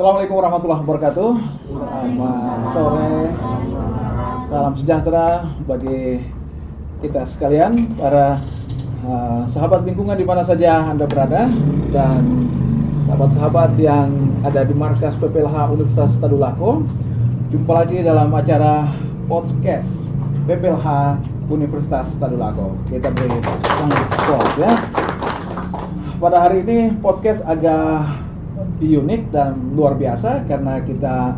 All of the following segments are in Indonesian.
Assalamualaikum warahmatullahi wabarakatuh. Selamat sore, salam sejahtera bagi kita sekalian, para sahabat lingkungan di mana saja Anda berada, dan sahabat-sahabat yang ada di markas PPLH Universitas Tadulako. Jumpa lagi dalam acara podcast PPLH Universitas Tadulako. Kita beri sangat support ya. Pada hari ini podcast agak unik dan luar biasa karena kita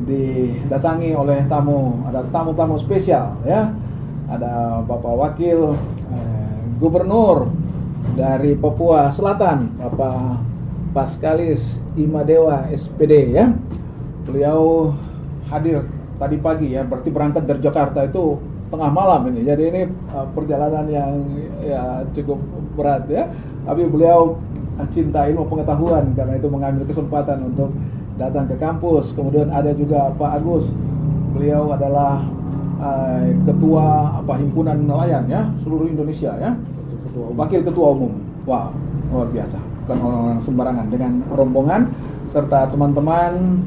didatangi oleh ada tamu-tamu spesial ya. Ada Bapak Wakil Gubernur dari Papua Selatan, Bapak Paskalis Imadewa SPD ya. Beliau hadir tadi pagi ya, berarti berangkat dari Jakarta itu tengah malam ini. Jadi ini perjalanan yang ya cukup berat ya. Tapi beliau cinta ilmu pengetahuan, karena itu mengambil kesempatan untuk datang ke kampus. Kemudian ada juga Pak Agus, beliau adalah ketua himpunan nelayan ya seluruh Indonesia ya, wakil ketua umum. Wah, luar biasa, bukan orang-orang sembarangan, dengan rombongan serta teman-teman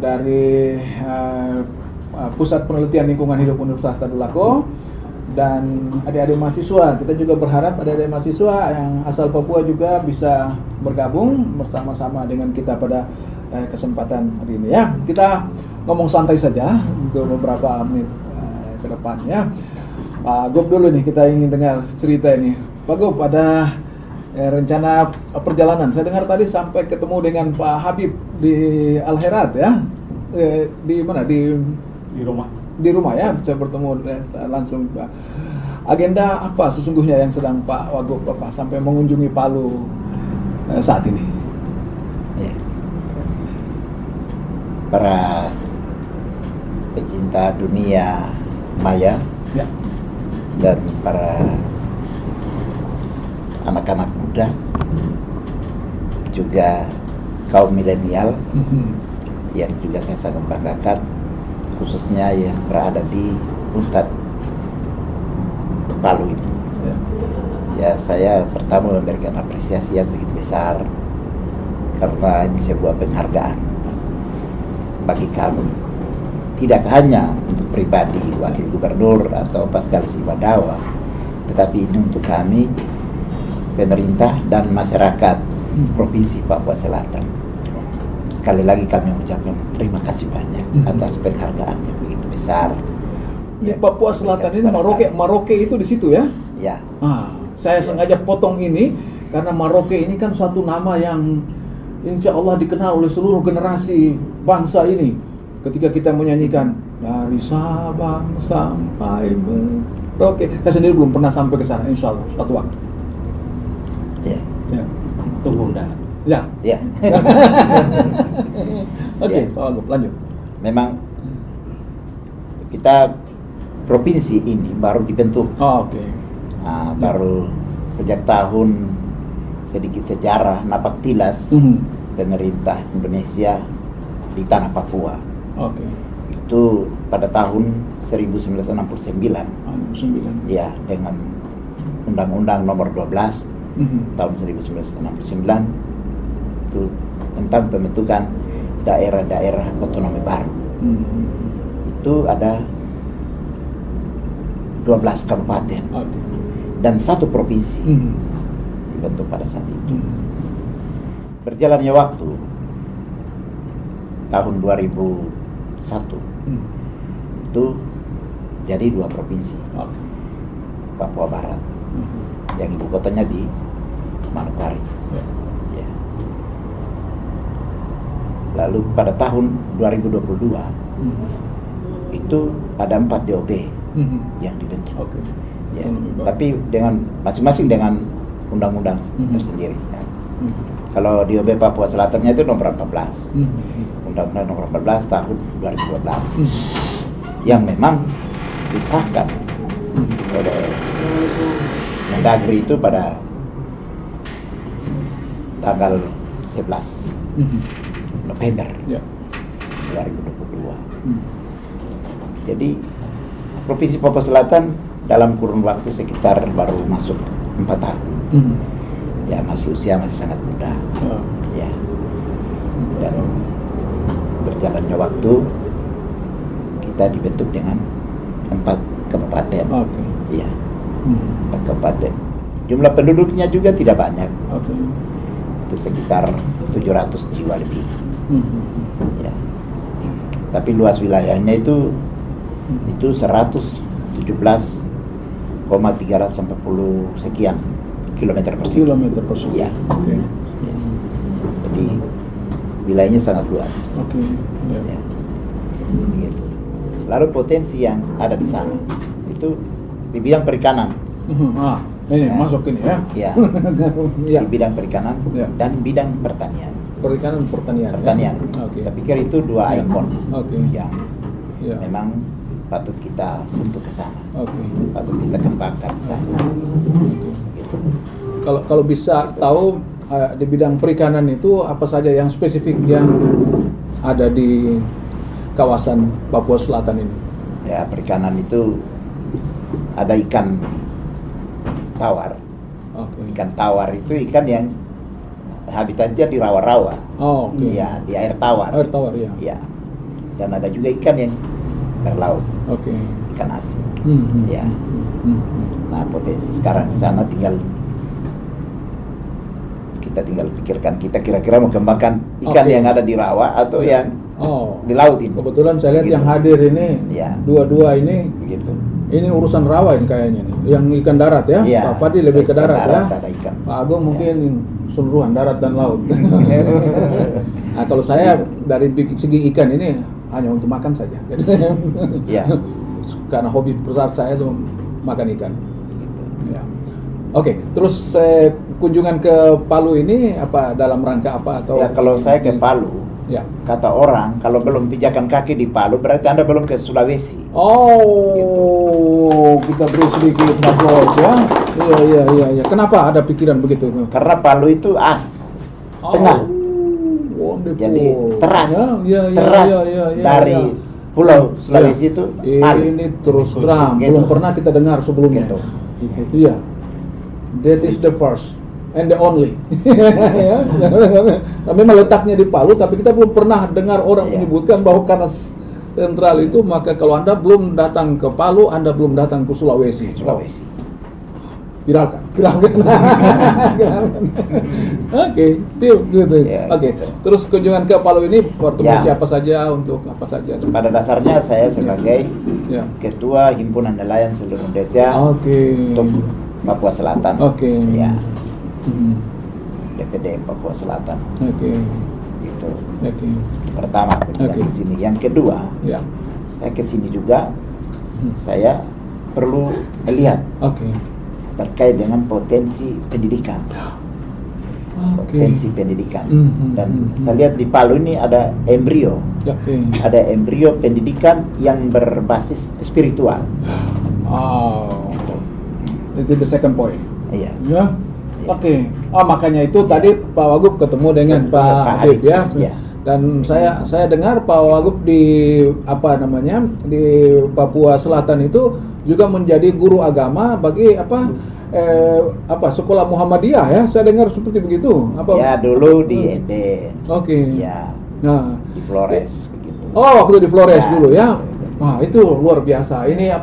dari Pusat Penelitian Lingkungan Hidup Universitas Tadulako dan adik-adik mahasiswa. Kita juga berharap adik-adik mahasiswa yang asal Papua juga bisa bergabung bersama-sama dengan kita pada kesempatan hari ini ya. Kita ngomong santai saja untuk beberapa menit ke depan ya. Pak Gub dulu nih, kita ingin dengar cerita ini. Pak Gub, ada rencana perjalanan. Saya dengar tadi sampai ketemu dengan Pak Habib di Al-Herat ya. Di mana? Di rumah. Di rumah ya, bisa bertemu langsung. Agenda apa sesungguhnya yang sedang Pak Wagub Bapak sampai mengunjungi Palu saat ini? Ya. Para pecinta dunia maya ya, dan para anak-anak muda, juga kaum milenial yang juga saya sangat banggakan, khususnya yang berada di Unpad Palu ini. Ya, saya pertama memberikan apresiasi yang begitu besar karena ini sebuah penghargaan bagi kami, tidak hanya untuk pribadi Wakil Gubernur atau Paskalis Imadewa, tetapi ini untuk kami, pemerintah dan masyarakat Provinsi Papua Selatan. Sekali lagi kami mengucapkan terima kasih banyak atas penghargaan yang begitu besar. Di Papua Selatan ini Maroke itu di situ ya? Ya. Saya sengaja potong ini karena Maroke ini kan suatu nama yang insya Allah dikenal oleh seluruh generasi bangsa ini. Ketika kita menyanyikan dari Sabang sampai Merauke, saya sendiri belum pernah sampai ke sana. Insya Allah suatu waktu. Ya. Tunggu undangan. Ya. Ya. Oke, Pak, lanjut. Memang kita provinsi ini baru dibentuk. Oke. Baru sejak tahun, sedikit sejarah napak tilas pemerintah Indonesia di tanah Papua. Oke. Itu pada tahun 1969. Ya, dengan Undang-Undang Nomor 12 tahun 1969 itu tentang pembentukan daerah-daerah otonomi baru. Itu ada 12 kabupaten dan 1 provinsi dibentuk pada saat itu. Berjalannya waktu, tahun 2001 itu jadi 2 provinsi. Papua Barat yang ibu kotanya di Manokwari. Ya. Lalu pada tahun 2022 itu ada 4 DOP yang dibentuk. Ya. Tapi dengan masing-masing dengan undang-undang tersendiri. Ya. Kalau DOP Papua Selatannya itu nomor 14, Undang-Undang nomor 14 tahun 2012, yang memang disahkan oleh Mendagri itu pada tanggal 11 November 2022. Jadi Provinsi Papua Selatan dalam kurun waktu sekitar baru masuk 4 tahun. Ya, masih usia masih sangat muda. Ya. Dan berjalannya waktu kita dibentuk dengan 4 kabupaten. Oke. Iya, 4 kabupaten. Jumlah penduduknya juga tidak banyak. Oke. Itu sekitar 700 jiwa lebih. Ya. Tapi luas wilayahnya itu 117,340 sekian kilometer persegi. Ya. Oke. Ya. Jadi wilayahnya sangat luas. Oke. Ya. Begitu. Lalu potensi yang ada di sana itu di bidang perikanan. Ini Ya. masuk ini ya. Ya. Ya. Di bidang perikanan Ya. dan bidang pertanian. Perikanan pertanian. Pertanian. Ya? Oke. Saya pikir itu dua Ya. ikon Oke. yang Ya. memang patut kita sentuh ke sana, Oke. patut kita kembangkan ke sana. Gitu. Kalau bisa tahu di bidang perikanan itu apa saja yang spesifik yang ada di kawasan Papua Selatan ini? Ya, perikanan itu ada ikan tawar. Oke. Ikan tawar itu ikan yang habitatnya di rawa-rawa. Oh, oke. Ya, di air tawar. Air tawar ya. Ya. Dan ada juga ikan yang berlaut, Oke. ikan asin. Ya. Hmm. Nah, potensi sekarang di sana kita tinggal pikirkan kita kira-kira mau kembangkan ikan Oke. yang ada di rawa atau yang Oh. di laut ini. Kebetulan saya lihat Begitu. yang hadir ini Ya. dua-dua ini Begitu. ini urusan rawa ini kayaknya nih. Yang ikan darat ya. Iya. Pak Padi lebih ke Ikan darat ya. Ada ikan. Pak Agung Ya. mungkin seluruhan darat dan laut. Nah, kalau saya dari segi ikan ini hanya untuk makan saja. Ya. Karena hobi besar saya itu makan ikan. Gitu. Ya. Oke, terus kunjungan ke Palu ini apa dalam rangka apa atau? Ya, kalau saya ke Palu, Ya. kata orang kalau belum pijakan kaki di Palu berarti Anda belum ke Sulawesi. Oh, kita beri sedikit applause ya. Iya. Kenapa ada pikiran begitu? Karena Palu itu tengah. Wonderful. Jadi teras, Ya, dari ya. Pulau Sulawesi itu Palu. Ini terus terang Gitu. belum pernah kita dengar sebelumnya. Gitu. Iya. That is the first and the only. Ya. Kami meletaknya di Palu, tapi kita belum pernah dengar orang Iya. menyebutkan bahwa karena sentral itu, maka kalau Anda belum datang ke Palu, Anda belum datang ke Sulawesi. Sulawesi. Viralkan. Oke, gitu. Ya, Oke, gitu. terus kunjungan ke Palu ini bertemu Ya. siapa saja untuk apa saja? Pada dasarnya saya sebagai Ya. Ketua Himpunan Nelayan seluruh Indonesia Oke. untuk Papua Selatan. Oke. Ya, Mhm. DPD Papua Selatan. Oke. Gitu. Oke. Pertama kunjungan Oke. ke sini. Yang kedua, Ya. saya ke sini juga Hmm. saya perlu melihat Oke. terkait dengan potensi pendidikan. Oke. Potensi pendidikan. Mhm. Dan saya lihat di Palu ini ada embrio. Oke. Ada embrio pendidikan yang berbasis spiritual. Oh. Itu the second point. Iya. Ya. Oke. Oh, makanya itu tadi Pak Wagub ketemu dengan Ketemu Pak Pak Habib ya. Iya. Dan saya dengar Pak Wagub di di Papua Selatan itu juga menjadi guru agama bagi sekolah Muhammadiyah ya. Saya dengar seperti begitu. Ya, dulu di Eden. Oke. Ya, Nah, di Flores begitu. oh waktu di Flores Ya, dulu ya. betul. Wah, itu luar biasa. Ini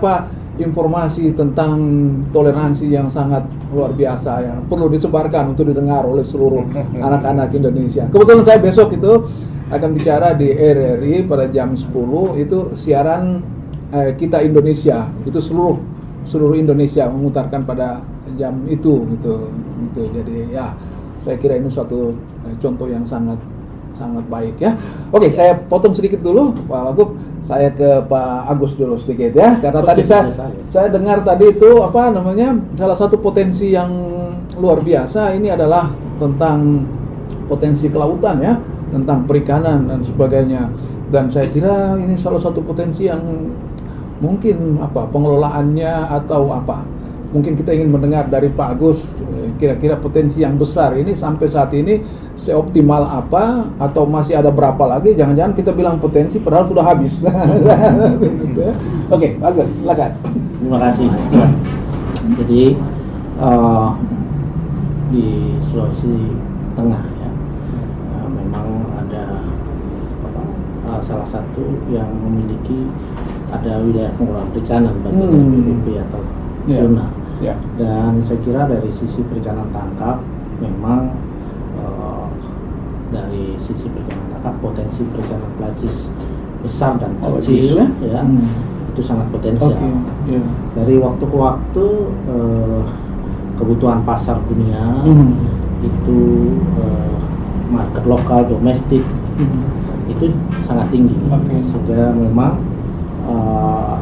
informasi tentang toleransi yang sangat luar biasa ya. Perlu disebarkan untuk didengar oleh seluruh anak-anak Indonesia. Kebetulan saya besok itu akan bicara di RRI pada jam 10 itu siaran Kita Indonesia. Itu seluruh Indonesia memutarkan pada jam itu gitu. Jadi ya, saya kira ini suatu contoh yang sangat baik ya. Oke, saya potong sedikit dulu Pak Wagub. Saya ke Pak Agus dulu sedikit ya, karena tadi saya dengar tadi itu salah satu potensi yang luar biasa ini adalah tentang potensi kelautan ya, tentang perikanan dan sebagainya. Dan saya kira ini salah satu potensi yang mungkin pengelolaannya atau mungkin kita ingin mendengar dari Pak Agus kira-kira potensi yang besar ini sampai saat ini seoptimal apa atau masih ada berapa lagi, jangan-jangan kita bilang potensi padahal sudah habis. Oke, Pak Agus, silakan. Terima kasih. Jadi di Sulawesi Tengah ya, memang ada salah satu yang memiliki ada wilayah pengelolaan perikanan bagian dari PPP atau zona. Dan saya kira dari sisi perikanan tangkap memang dari sisi perikanan tangkap potensi perikanan pelacis besar dan kecil itu sangat potensial. Dari waktu ke waktu kebutuhan pasar dunia itu market lokal domestik itu sangat tinggi, sehingga memang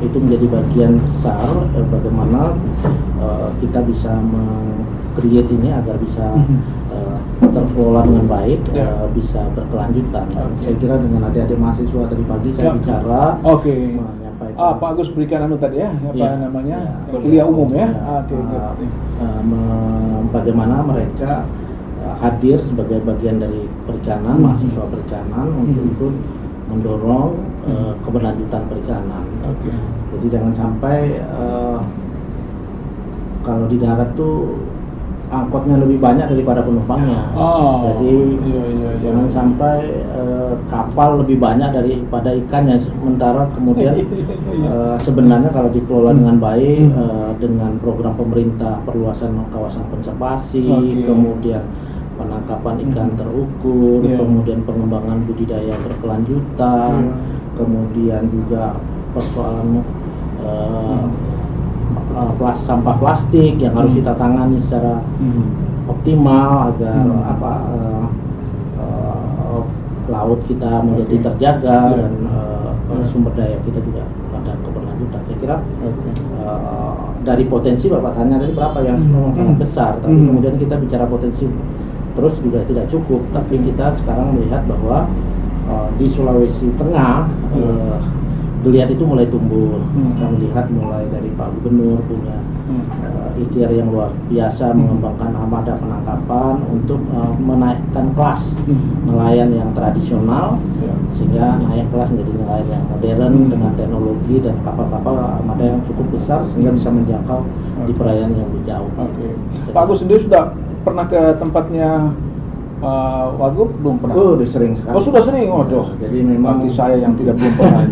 itu menjadi bagian besar bagaimana kita bisa meng-create ini agar bisa terkelola dengan baik, bisa berkelanjutan. Saya kira dengan adik-adik mahasiswa tadi pagi saya bicara menyampaikan Pak Agus berikan tadi namanya kuliah umum bagaimana mereka hadir sebagai bagian dari perikanan, mahasiswa perikanan untuk ikut mendorong keberlanjutan perikanan. Jadi jangan sampai kalau di darat tuh angkotnya lebih banyak daripada penumpangnya. Jadi jangan sampai kapal lebih banyak daripada ikannya. Sementara kemudian sebenarnya kalau dikelola dengan baik dengan program pemerintah perluasan kawasan konservasi, kemudian penangkapan ikan terukur, kemudian pengembangan budidaya berkelanjutan, kemudian juga persoalan sampah plastik yang harus kita tangani secara optimal agar laut kita menjadi terjaga dan sumber daya kita juga pada keberlanjutan. Saya kira dari potensi Bapak tanya tadi berapa yang sangat besar, tapi kemudian kita bicara potensi terus juga tidak cukup, tapi kita sekarang melihat bahwa di Sulawesi Tengah geliat itu mulai tumbuh. Kita melihat mulai dari Pak Gubernur punya ikhtiar yang luar biasa mengembangkan armada penangkapan untuk menaikkan kelas nelayan yang tradisional sehingga naik kelas menjadi nelayan yang modern dengan teknologi dan kapal-kapal armada yang cukup besar sehingga bisa menjangkau di perairan yang lebih jauh. Pak Agus sendiri sudah pernah ke tempatnya Wagub? Belum pernah? Udah sering sekali. Sudah sering? Jadi memang saya yang tidak belum pernah.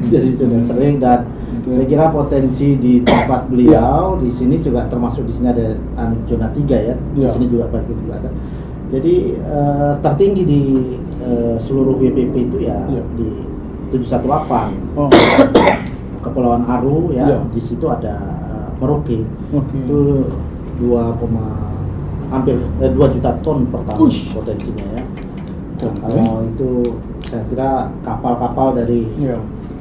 Jadi sudah sering dan saya kira potensi di tempat beliau di sini juga termasuk di sini ada zona 3 ya. Di sini juga bagi juga ada. Jadi tertinggi di seluruh WPP itu di 718. Kepulauan Aru di situ ada Merauke. Itu hampir 2 juta ton per tahun potensinya ya. Kalau itu saya kira kapal-kapal dari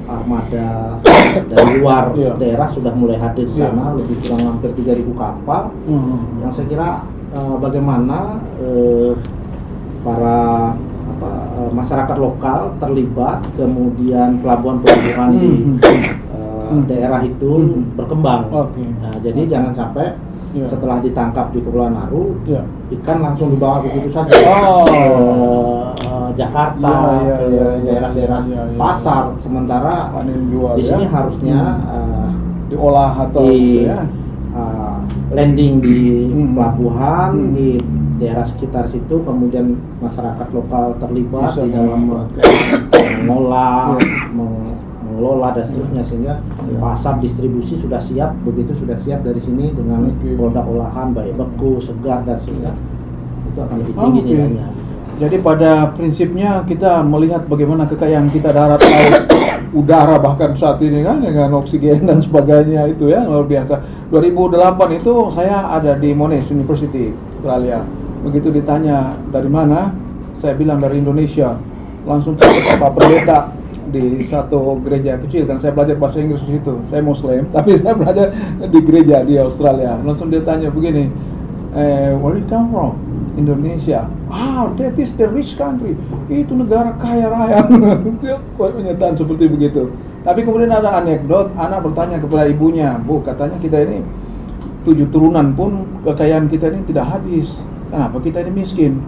armada dari luar daerah sudah mulai hadir di sana, lebih kurang hampir 3.000 kapal. Yang saya kira bagaimana para masyarakat lokal terlibat, kemudian pelabuhan-pelabuhan di daerah itu berkembang. Nah, jadi jangan sampai setelah ditangkap di Kepulauan Aru, ikan langsung dibawa begitu saja ke Jakarta, ke daerah-daerah pasar. Sementara di sini harusnya diolah atau landing di pelabuhan di daerah sekitar situ, kemudian masyarakat lokal terlibat di dalam mengelola dan seterusnya sehingga pasar distribusi sudah siap, begitu sudah siap dari sini dengan produk olahan baik beku, segar dan seterusnya itu akan lebih tinggi nilainya. Jadi pada prinsipnya kita melihat bagaimana kekayaan kita darat, laut, udara bahkan saat ini kan dengan oksigen dan sebagainya itu ya luar biasa. 2008 itu saya ada di Monash University Australia. Begitu ditanya dari mana, saya bilang dari Indonesia. Langsung Pak Pendeta di satu gereja kecil, kan saya belajar bahasa Inggris di situ. Saya Muslim, tapi saya belajar di gereja di Australia. Langsung dia tanya begini, where you come from? Indonesia. That is the rich country. Itu negara kaya raya. Dia pernyataan seperti begitu. Tapi kemudian ada anekdot, anak bertanya kepada ibunya, Bu, katanya kita ini 7 turunan pun kekayaan kita ini tidak habis. Kenapa kita ini miskin?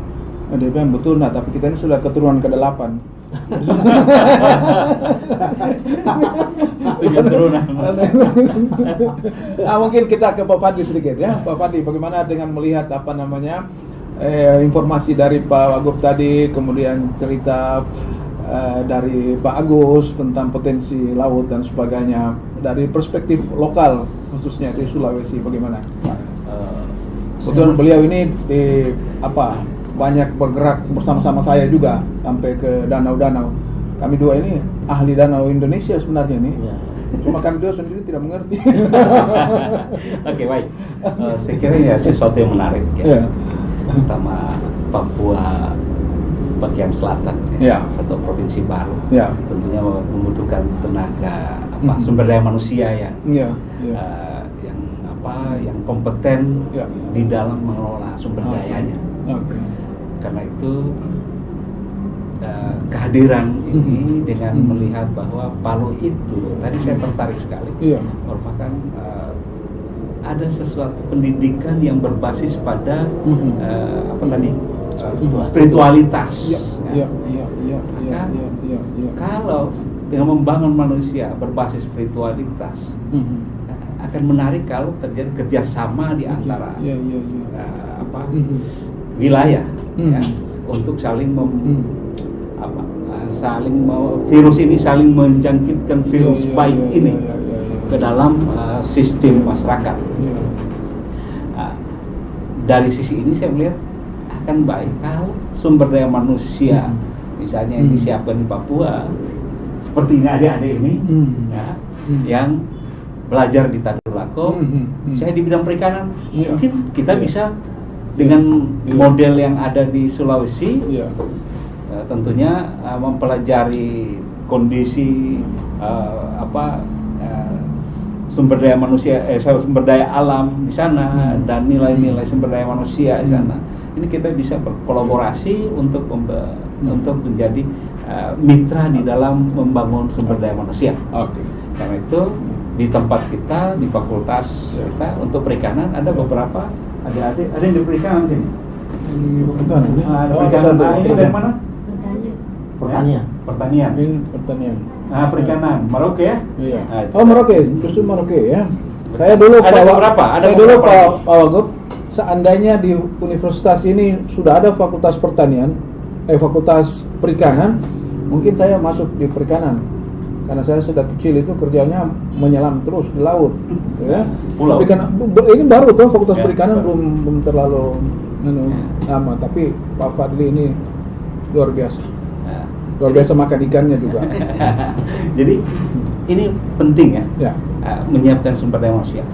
Dia bilang betul, tapi kita ini sudah keturunan ke-8. Mungkin kita ke Pak Fadli sedikit ya. Pak Fadli, bagaimana dengan melihat informasi dari Pak Wagub tadi, kemudian cerita dari Pak Agus tentang potensi laut dan sebagainya dari perspektif lokal khususnya di Sulawesi bagaimana Pak? Betul beliau ini banyak bergerak bersama-sama saya juga sampai ke danau-danau. Kami dua ini ahli danau Indonesia sebenarnya nih. Ya. Cuma kami dua sendiri tidak mengerti. Oke, baik. Saya kira ya sesuatu yang menarik ya. Ya. Terutama Papua bagian selatan Ya. satu provinsi baru. Ya. Tentunya membutuhkan tenaga sumber daya manusia yang Ya. Ya. yang kompeten Ya. di dalam mengelola sumber Oke. dayanya. Oke. Karena itu kehadiran ini dengan melihat bahwa Palu itu tadi saya tertarik sekali Iya. merupakan ada sesuatu pendidikan yang berbasis pada spiritualitas. Iya. Iya. Iya. Iya. Iya. Maka, Iya. Iya. kalau dengan membangun manusia berbasis spiritualitas akan menarik kalau terjadi kerjasama di antara Iya. Iya. Iya. wilayah ya, untuk saling virus ini saling menjangkitkan virus baik ini ke dalam sistem masyarakat. Dari sisi ini saya melihat akan baik kalau sumber daya manusia misalnya yang disiapkan di Papua seperti ini adik-adik ini ya, yang belajar di Tadulako, saya di bidang perikanan, mungkin kita bisa dengan model yang ada di Sulawesi, tentunya mempelajari kondisi sumber daya manusia, sumber daya alam di sana dan nilai-nilai sumber daya manusia di sana. Ini kita bisa berkolaborasi untuk menjadi mitra di dalam membangun sumber daya manusia. Karena itu di tempat kita di fakultas kita untuk perikanan ada beberapa adik-adik ada yang di perikanan sini. Ada perikanan. Ini dari mana? Pertanian. Pertanian. Ini pertanian. Perikanan. Merauke ya? Iya. Nah, Oh, Merauke, justru Merauke ya. Saya dulu Ada beberapa, ada saya dulu beberapa. Pak Wagub, seandainya di universitas ini sudah ada fakultas pertanian, fakultas perikanan, mungkin saya masuk di perikanan. Karena saya sudah kecil itu kerjanya menyelam terus di laut, gitu ya. Pulau. Tapi karena ini baru tuh fakultas Ya, perikanan baru. belum terlalu lama, tapi Pak Fadli ini luar biasa. Nah, Luar biasa makan ikannya juga. jadi ini penting ya, Ya. menyiapkan sumber daya manusia.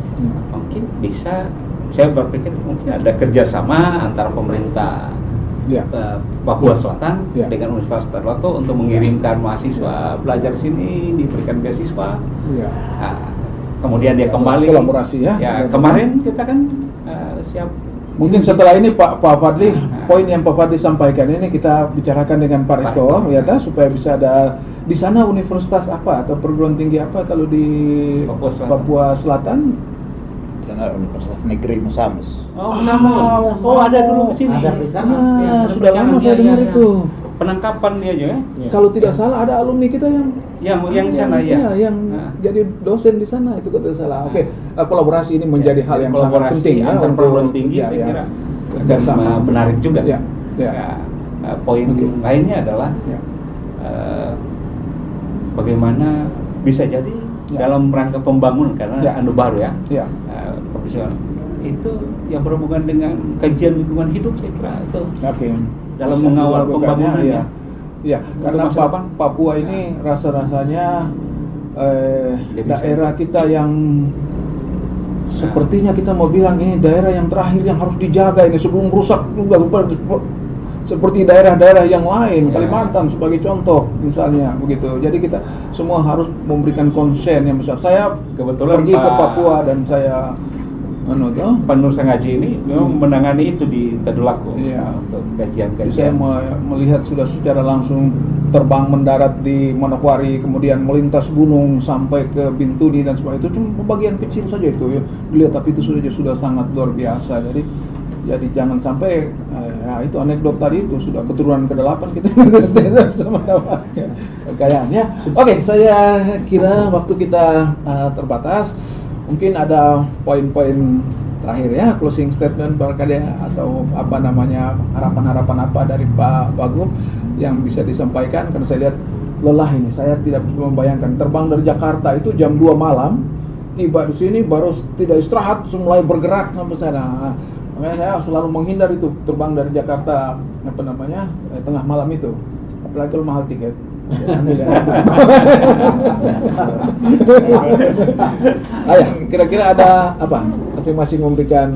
Mungkin bisa, saya berpikir mungkin ada kerjasama antara pemerintah Ya. Papua Selatan Ya. dengan Universitas Tadulako untuk mengirimkan mahasiswa belajar sini, diberikan beasiswa. Ya. Nah, kemudian dia kembali. Kolaborasi ya. Kemarin kita kan siap. Mungkin setelah ini Pak Fadli, poin yang Pak Fadli sampaikan ini kita bicarakan dengan Pak Riko, ya supaya bisa ada di sana universitas apa atau perguruan tinggi apa kalau di Papua Selatan? Sana Universitas Negeri Musamus. Oh, sama. Oh, ada dulu di sini. Ada perikanan. Ya, ada sudah lama perikanan, saya dengar ya. itu. Penangkapan dia aja ya. Ya. Kalau tidak salah ada alumni kita yang Yang sana ya. yang jadi dosen di sana itu kalau tidak salah. Oke, kolaborasi ini menjadi hal yang sangat Kolaborasi penting ya antar untuk perguruan tinggi saya kira kerjasama. menarik juga. Ya, ya. Poin lainnya adalah Ya. bagaimana bisa jadi dalam rangka pembangunan karena anu baru ya. Ya. Profesional itu yang berhubungan dengan kajian lingkungan hidup saya kira itu Oke. dalam mengawal pembangunan ya. Ya, Untuk karena masa depan. Papua ini rasa-rasanya Jadi daerah kita yang sepertinya kita mau bilang ini daerah yang terakhir yang harus dijaga ini sebelum rusak juga seperti daerah-daerah yang lain, Ya. Kalimantan sebagai contoh misalnya begitu. Jadi kita semua harus memberikan konsen yang besar. Saya Kebetulan pergi ke Pak- Papua dan saya Pak Nur Sengaji ini memang menangani itu di Tadulako Iya. untuk Jadi saya kajian-kajian. melihat sudah secara langsung terbang mendarat di Manokwari, kemudian melintas gunung sampai ke Bintuni dan sebagainya. Itu cuma bagian kecil saja itu ya. Dilihat, tapi itu sudah sangat luar biasa. Jadi jangan sampai ya itu anekdot tadi itu sudah keturunan ke-8 kita sama-sama kekayaannya. Oke, saya kira waktu kita terbatas. Mungkin ada poin-poin terakhir ya, closing statement barangkali atau apa namanya harapan-harapan apa dari Pak Wagub yang bisa disampaikan? Karena saya lihat lelah ini. Saya tidak membayangkan terbang dari Jakarta itu jam 2 malam, tiba di sini baru tidak istirahat, mulai bergerak sampai sana. Nah, makanya saya selalu menghindar itu terbang dari Jakarta tengah malam itu. Apalagi kalau mahal tiket. Ayah, kira-kira ada apa? Masing-masing memberikan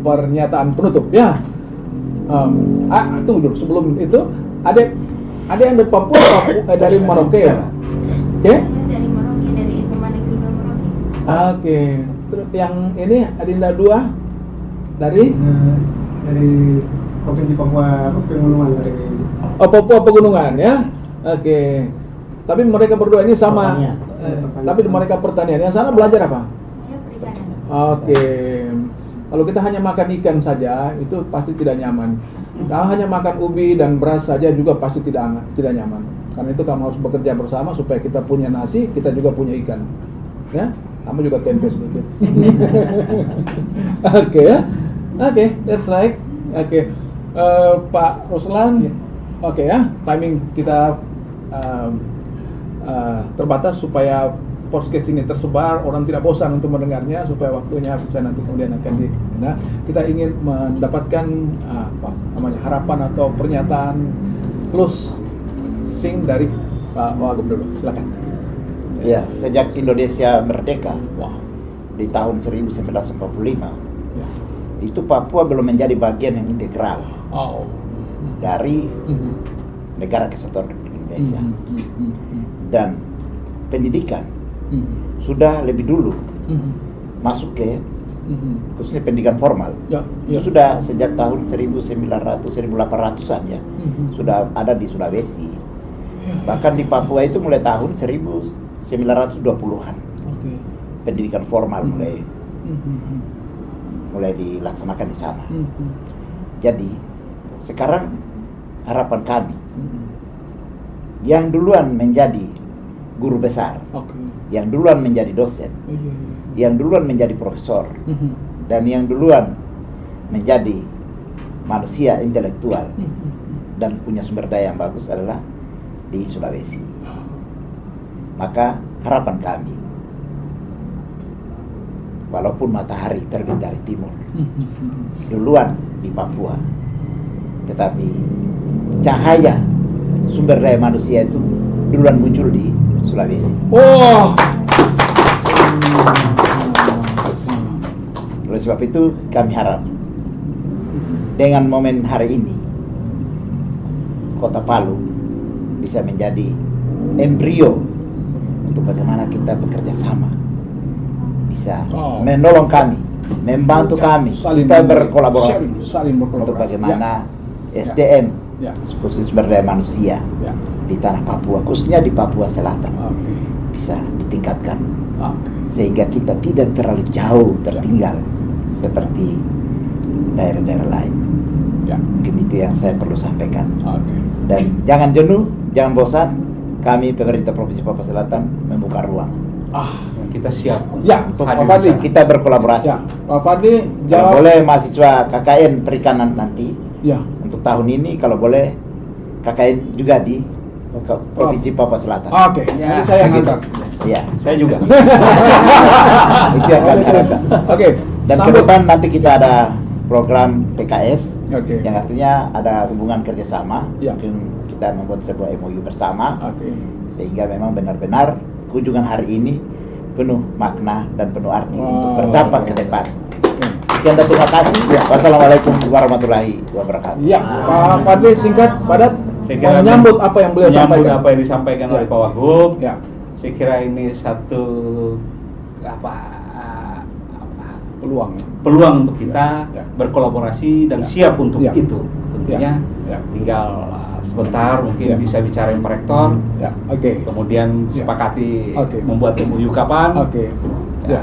pernyataan penutup. Ya. Tunggu dulu. Sebelum itu, ada yang dari Papua, dari Merauke ya? Oke? Dari Merauke, dari SMA Negeri 2 Merauke. Oke. Terus yang ini Adinda 2 dari Provinsi Papua Pegunungan dari Papua Pegunungan ya. Oke. Tapi mereka berdua ini sama. Pertanian. Tapi mereka pertanian. Yang sana belajar apa? Saya perikanan. Oke. Kalau kita hanya makan ikan saja itu pasti tidak nyaman. Kalau hanya makan ubi dan beras saja juga pasti tidak nyaman. Karena itu kamu harus bekerja bersama supaya kita punya nasi, kita juga punya ikan. Ya, kamu juga tempe sedikit. Oke ya. Oke, that's right. Oke. Pak Ruslan, oke ya, timing kita terbatas supaya podcast ini tersebar, orang tidak bosan untuk mendengarnya, supaya waktunya bisa nanti kemudian akan kita ingin mendapatkan harapan atau pernyataan closing dari Pak Wagub dulu, silakan. Ya, sejak Indonesia merdeka Wah, di tahun 1945, ya. itu Papua belum menjadi bagian yang integral Oh. dari Mhm. negara kesatuan Republik Indonesia. Mhm. Dan pendidikan Mhm. sudah lebih dulu Mhm. masuk ke Mhm. khususnya pendidikan formal. Ya, Itu ya. sudah sejak tahun 1800-an ya, Mhm. sudah ada di Sulawesi. Bahkan di Papua itu mulai tahun 1920-an Oke. pendidikan formal Mhm. mulai dilaksanakan di sana. Mhm. Jadi sekarang harapan kami Mhm. yang duluan menjadi guru besar, Oke. yang duluan menjadi dosen, Iya, iya. yang duluan menjadi profesor, Mhm. dan yang duluan menjadi manusia intelektual Mhm. dan punya sumber daya yang bagus adalah di Sulawesi. Maka harapan kami, walaupun matahari terbit dari timur Mhm. duluan di Papua, tetapi cahaya sumber daya manusia itu duluan muncul di Sulawesi. Oh. Oleh sebab itu kami harap dengan momen hari ini Kota Palu bisa menjadi embrio untuk bagaimana kita bekerja sama, bisa Oh. menolong kami, membantu kami, kita berkolaborasi saling berkolaborasi. untuk bagaimana Ya. SDM, Ya. khusus sumber daya manusia Ya. di tanah Papua, khususnya di Papua Selatan, Oke. bisa ditingkatkan Oke. sehingga kita tidak terlalu jauh tertinggal seperti daerah-daerah lain. Ya. Mungkin itu yang saya perlu sampaikan. Oke. Dan jangan jenuh, jangan bosan. Kami pemerintah Provinsi Papua Selatan membuka ruang Kita siap Ya, untuk Pak hadir Fadli. di sana. kita berkolaborasi. Ya, Pak Fadli Kalau jawab. boleh mahasiswa KKN perikanan nanti Ya. untuk tahun ini, kalau boleh KKN juga di Provinsi Papua Selatan. Oke. Ya. Nanti saya ngantar. Ya, Saya juga. itu yang kami harapkan. Oke. Dan ke Sambut. depan nanti kita ada program PKS Oke. yang artinya ada hubungan kerjasama. Ya. Mungkin kita membuat sebuah MOU bersama Oke. sehingga memang benar-benar kunjungan hari ini penuh makna dan penuh arti untuk Wow. berdampak ke depan. Oke. Sekian dan terima kasih. Wassalamualaikum warahmatullahi wabarakatuh. Ya, Pak Fadli singkat, padat, Saya kira menyambut apa yang beliau menyambut sampaikan. apa yang disampaikan Ya. oleh Pak Wagub. Ya. Saya kira ini satu Peluang. peluang untuk kita Ya. berkolaborasi dan Ya. siap untuk Ya. itu. Tentunya Ya. tinggal sebentar mungkin Ya. bisa bicarain Pak Rektor, Ya. Oke. kemudian Ya. sepakati Oke. membuat MOU kapan. Oke. Ya. Ya.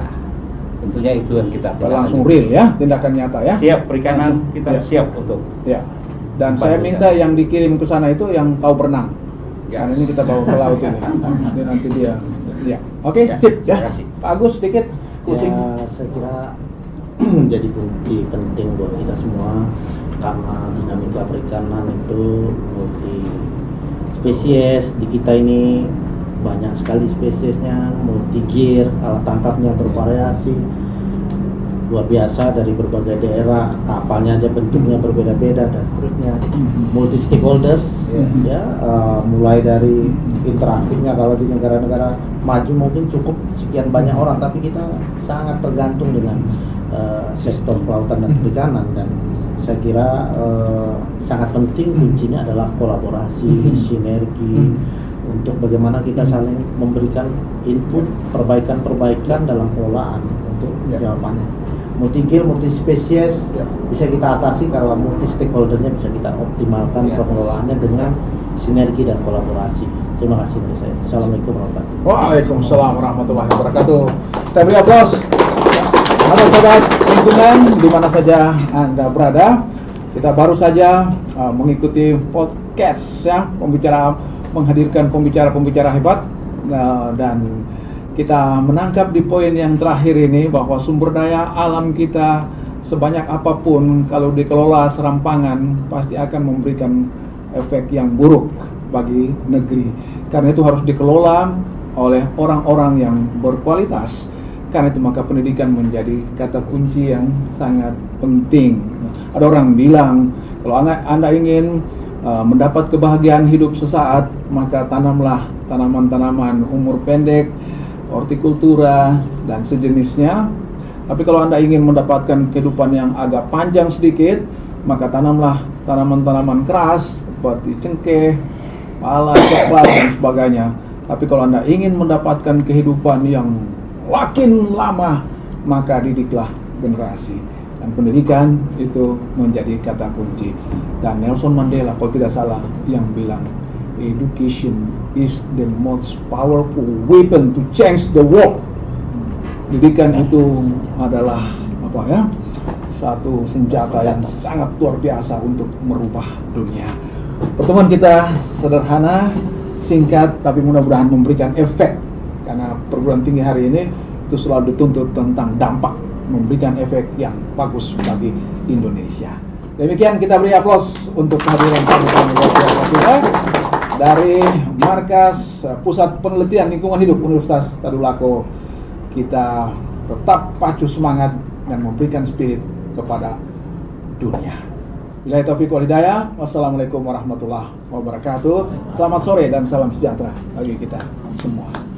Tentunya itu yang kita Langsung real ya, tindakan nyata ya. siap perikanan, kita Ya. siap untuk Ya. Dan Bantu saya saya. minta yang dikirim ke sana itu yang tahu berenang. Ya. Karena ini kita bawa ke laut ini. Ini nanti dia. Ya. Oke, Ya, sip ya. terima kasih. Pak Agus sedikit closing. Ya, saya kira menjadi bukti penting buat kita semua karena dinamika perikanan itu multi spesies. Di kita ini banyak sekali spesiesnya, multi gear, alat tangkapnya bervariasi luar biasa dari berbagai daerah, kapalnya aja bentuknya berbeda-beda dan seterusnya. Multi stakeholders, ya, mulai dari interaktifnya. Kalau di negara-negara maju mungkin cukup sekian banyak orang, tapi kita sangat tergantung dengan sektor kelautan dan perikanan, dan saya kira sangat penting kuncinya adalah kolaborasi, sinergi untuk bagaimana kita saling memberikan input perbaikan-perbaikan dalam pengelolaan untuk jawabannya. Multi gear, multi spesies bisa kita atasi kalau multi stakeholdernya bisa kita optimalkan pengelolaannya dengan sinergi dan kolaborasi. Terima kasih dari saya. Assalamualaikum warahmatullahi wabarakatuh. Waalaikumsalam warahmatullahi wabarakatuh. Kita beri aplaus. Halo sobat lingkungan di mana saja Anda berada. Kita baru saja mengikuti podcast ya, menghadirkan pembicara-pembicara hebat, dan kita menangkap di poin yang terakhir ini bahwa sumber daya alam kita sebanyak apapun kalau dikelola serampangan pasti akan memberikan efek yang buruk bagi negeri. Karena itu harus dikelola oleh orang-orang yang berkualitas. Karena itu maka pendidikan menjadi kata kunci yang sangat penting. Ada orang bilang kalau Anda ingin mendapat kebahagiaan hidup sesaat, maka tanamlah tanaman-tanaman umur pendek, hortikultura dan sejenisnya. Tapi kalau Anda ingin mendapatkan kehidupan yang agak panjang sedikit, maka tanamlah tanaman-tanaman keras seperti cengkeh, pala, coklat dan sebagainya. Tapi kalau Anda ingin mendapatkan kehidupan yang makin lama, maka didiklah generasi. Dan pendidikan itu menjadi kata kunci. Dan Nelson Mandela kalau tidak salah yang bilang, education is the most powerful weapon to change the world. Pendidikan itu adalah satu senjata yang sangat luar biasa untuk merubah dunia. Pertemuan kita sederhana, singkat, tapi mudah-mudahan memberikan efek. Karena perguruan tinggi hari ini itu selalu dituntut tentang dampak, memberikan efek yang bagus bagi Indonesia. Demikian, kita beri aplaus untuk kehadiran tamu-tamu kita dari Markas Pusat Penelitian Lingkungan Hidup Universitas Tadulako. Kita tetap pacu semangat dan memberikan spirit kepada dunia. Billahi taufiq wal hidayah. Wassalamualaikum warahmatullahi wabarakatuh. Selamat sore dan salam sejahtera bagi kita semua.